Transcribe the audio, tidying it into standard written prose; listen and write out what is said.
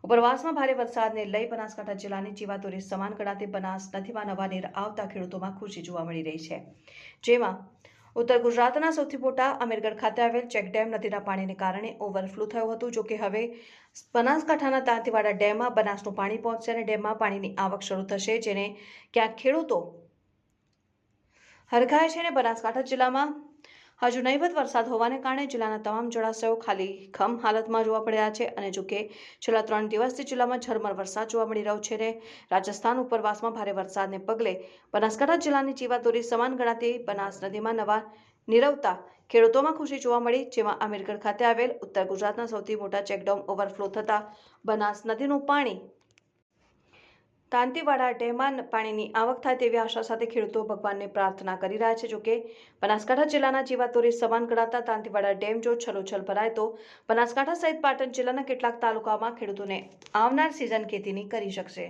ઉપરવાસમાં ભારે વરસાદને લઈ બનાસકાંઠા જિલ્લાની જીવાદોરી સમાન ગણાતી બનાસ નદીમાં નવા નીર આવતા ખેડૂતોમાં ખુશી જોવા મળી રહી છે। જેમાં ઉત્તર ગુજરાતના સૌથી મોટા અમીરગઢ ખાતે આવેલ ચેકડેમ નદીના પાણીને કારણે ઓવરફ્લો થયું હતું। જો કે હવે બનાસકાંઠાના દાંતીવાડા ડેમમાં બનાસનું પાણી પહોંચશે અને ડેમમાં પાણીની આવક શરૂ થશે, જેને ક્યાંક ખેડૂતો હરખાય છે। અને બનાસકાંઠા જિલ્લામાં હજુ નહીવત વરસાદ હોવાને કારણે જિલ્લાના તમામ જળાશયો ખાલીખમ હાલતમાં જોવા મળ્યા છે। અને જો કે છેલ્લા 3 દિવસથી જિલ્લામાં ઝરમર વરસાદ જોવા મળી રહ્યો છે। રાજસ્થાન ઉપરવાસમાં ભારે વરસાદને પગલે બનાસકાંઠા જિલ્લાની જીવાદોરી સમાન ગણાતી બનાસ નદીમાં નવા નીરવતા ખેડૂતોમાં ખુશી જોવા મળી। જેમાં અમીરગઢ ખાતે આવેલ ઉત્તર ગુજરાતના સૌથી મોટા ચેકડેમ ઓવરફ્લો થતા બનાસ નદીનું પાણી દાંતીવાડા ડેમમાં પાણીની આવક થાય તેવી આશા સાથે ખેડૂતો ભગવાનને પ્રાર્થના કરી રહ્યા છે। જો કે બનાસકાંઠા જિલ્લાના જીવાદોરી સમાન ગણાતા દાંતીવાડા ડેમ જો છલોછલ ભરાય તો બનાસકાંઠા સહિત પાટણ જિલ્લાના કેટલાક તાલુકામાં ખેડૂતોને આવનાર સિઝન ખેતીની કરી શકશે।